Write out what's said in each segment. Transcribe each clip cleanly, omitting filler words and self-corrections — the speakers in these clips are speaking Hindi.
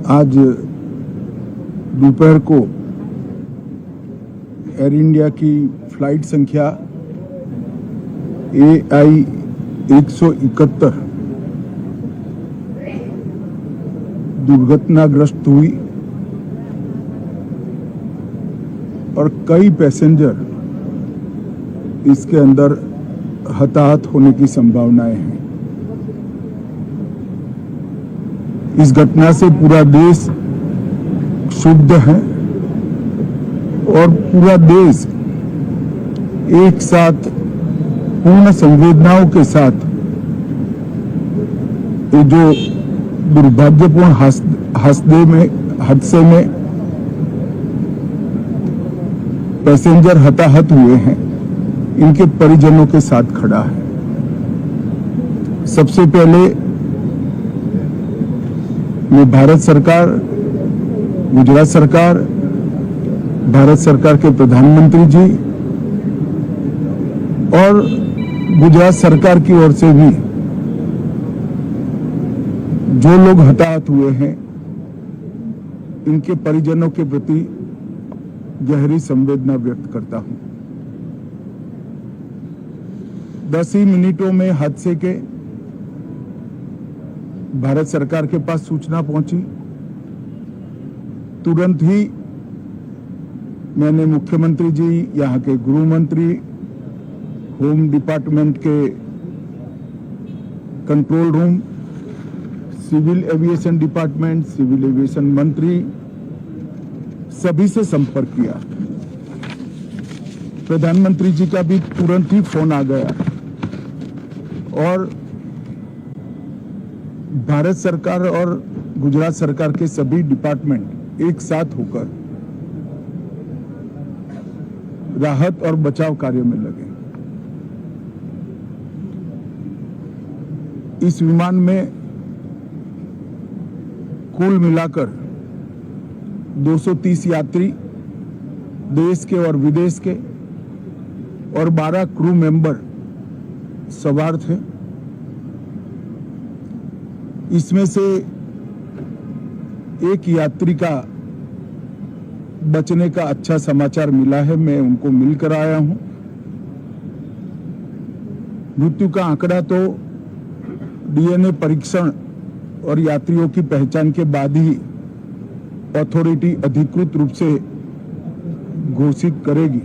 आज दोपहर को एयर इंडिया की फ्लाइट संख्या AI 171 दुर्घटनाग्रस्त हुई और कई पैसेंजर इसके अंदर हताहत होने की संभावनाएं हैं। इस घटना से पूरा देश क्षुब्ध है और पूरा देश एक साथ पूर्ण संवेदनाओं के साथ ये जो दुर्भाग्यपूर्ण हादसे में पैसेंजर हताहत हुए हैं, इनके परिजनों के साथ खड़ा है। सबसे पहले मैं भारत सरकार, गुजरात सरकार, भारत सरकार के प्रधानमंत्री जी और गुजरात सरकार की ओर से भी जो लोग हताहत हुए हैं, इनके परिजनों के प्रति गहरी संवेदना व्यक्त करता हूं। 10 ही मिनटों में हादसे के भारत सरकार के पास सूचना पहुंची। तुरंत ही मैंने मुख्यमंत्री जी, यहाँ के गृह मंत्री, होम डिपार्टमेंट के control room, civil aviation department, civil aviation मंत्री, सभी से संपर्क किया। प्रधानमंत्री जी का भी तुरंत ही फोन आ गया और भारत सरकार और गुजरात सरकार के सभी डिपार्टमेंट एक साथ होकर राहत और बचाव कार्य में लगे। इस विमान में कुल मिलाकर 230 यात्री देश के और विदेश के और 12 क्रू मेंबर सवार थे। इसमें से एक यात्री का बचने का अच्छा समाचार मिला है, मैं उनको मिलकर आया हूं। मृत्यु का आंकड़ा तो DNA परीक्षण और यात्रियों की पहचान के बाद ही अथॉरिटी अधिकृत रूप से घोषित करेगी,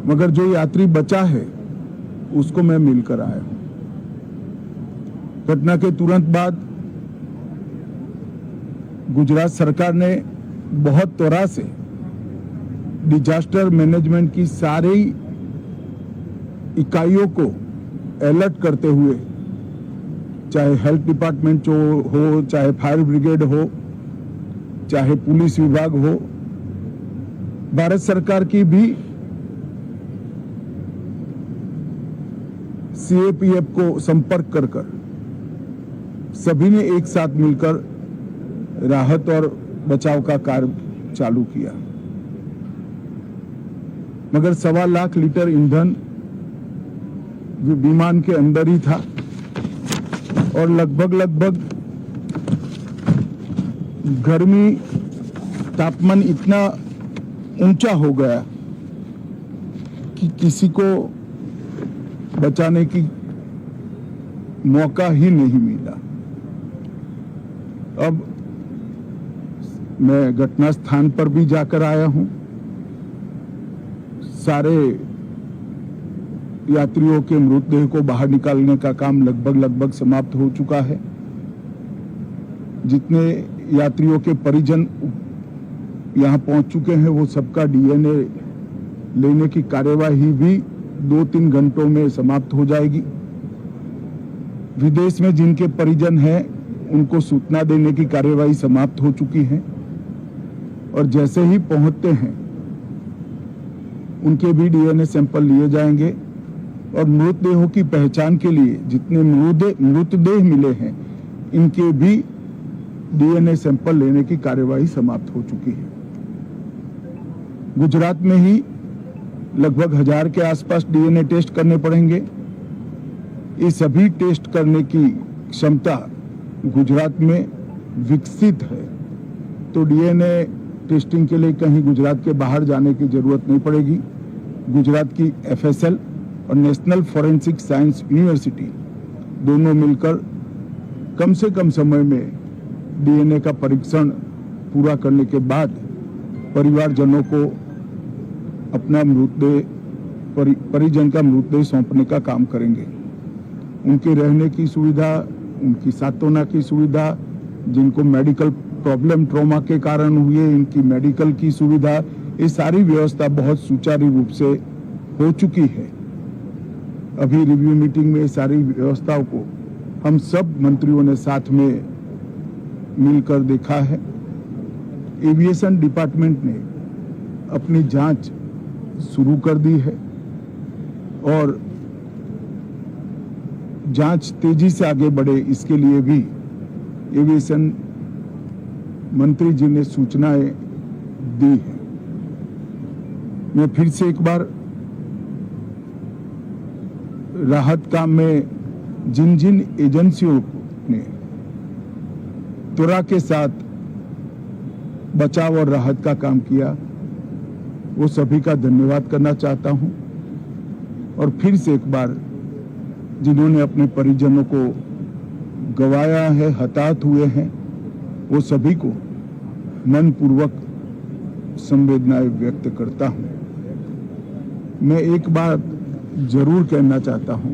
मगर जो यात्री बचा है उसको मैं मिलकर आया हूं। घटना के तुरंत बाद गुजरात सरकार ने बहुत त्वरा से डिजास्टर मैनेजमेंट की सारी इकाइयों को अलर्ट करते हुए, चाहे हेल्थ डिपार्टमेंट हो, चाहे फायर ब्रिगेड हो, चाहे पुलिस विभाग हो, भारत सरकार की भी CAPF को संपर्क कर सभी ने एक साथ मिलकर राहत और बचाव का कार्य चालू किया। मगर 1.25 लाख लीटर ईंधन विमान के अंदर ही था और लगभग गर्मी तापमान इतना ऊंचा हो गया कि किसी को बचाने की मौका ही नहीं मिला। अब मैं घटना स्थान पर भी जाकर आया हूं। सारे यात्रियों के मृतदेह को बाहर निकालने का काम लगभग समाप्त हो चुका है। जितने यात्रियों के परिजन यहां पहुंच चुके हैं, वो सबका DNA लेने की कार्यवाही भी 2-3 घंटों में समाप्त हो जाएगी। विदेश में जिनके परिजन हैं, उनको सूचना देने की कार्यवाही समाप्त हो चुकी है और जैसे ही पहुंचते हैं उनके भी DNA सैंपल लिए जाएंगे और मृतदेहों की पहचान के लिए जितने मृतदेह मिले हैं, इनके भी DNA सैंपल लेने की कार्यवाही समाप्त हो चुकी है। गुजरात में ही लगभग 1000 के आसपास डीएनए टेस्ट करने पड़ेंगे। ये सभी टेस्ट करने की क्षमता गुजरात में विकसित है, तो डीएनए टेस्टिंग के लिए कहीं गुजरात के बाहर जाने की जरूरत नहीं पड़ेगी। गुजरात की एफएसएल और नेशनल फॉरेंसिक साइंस यूनिवर्सिटी दोनों मिलकर कम से कम समय में डीएनए का परीक्षण पूरा करने के बाद परिवारजनों को अपना मृतदेह परिजन का मृतदेह सौंपने का काम करेंगे। उनके रहने की सुविधा, उनकी सांत्वना की सुविधा, जिनको मेडिकल प्रॉब्लम ट्रॉमा के कारण हुए, इनकी मेडिकल की सुविधा, ये सारी व्यवस्था बहुत सुचारू रूप से हो चुकी है। अभी रिव्यू मीटिंग में सारी व्यवस्थाओं को हम सब मंत्रियों ने साथ में मिलकर देखा है। एविएशन डिपार्टमेंट ने अपनी जांच शुरू कर दी है और जांच तेजी से आगे बढ़े, इसके लिए भी एविएशन मंत्री जी ने सूचनाएं दी है। मैं फिर से एक बार राहत काम में जिन जिन एजेंसियों ने त्वरा के साथ बचाव और राहत का काम किया, वो सभी का धन्यवाद करना चाहता हूं। और फिर से एक बार जिन्होंने अपने परिजनों को गंवाया है, हताहत हुए हैं, वो सभी को मनपूर्वक संवेदनाएं व्यक्त करता हूं। मैं एक बात जरूर कहना चाहता हूं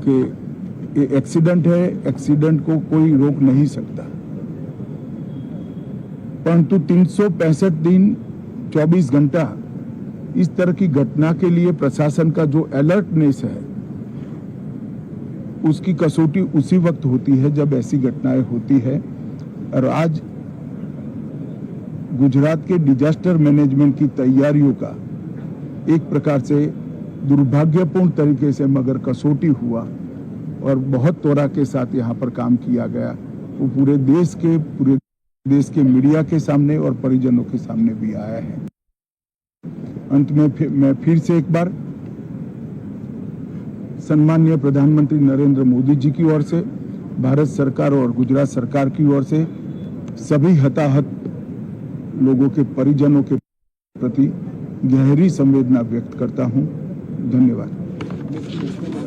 कि ये एक्सीडेंट है, एक्सीडेंट को कोई रोक नहीं सकता, परंतु 365 दिन 24 घंटा इस तरह की घटना के लिए प्रशासन का जो अलर्टनेस है, उसकी कसौटी उसी वक्त होती है जब ऐसी घटनाएं होती है। और आज गुजरात के डिजास्टर मैनेजमेंट की तैयारियों का एक प्रकार से दुर्भाग्यपूर्ण तरीके से मगर कसौटी हुआ और बहुत त्वरा के साथ यहाँ पर काम किया गया, वो पूरे देश के मीडिया के सामने और परिजनों के सामने भी आया है। अंत में मैं फिर से एक बार सम्माननीय प्रधानमंत्री नरेंद्र मोदी जी की ओर से, भारत सरकार और गुजरात सरकार की ओर से सभी हताहत लोगों के परिजनों के प्रति गहरी संवेदना व्यक्त करता हूं। धन्यवाद।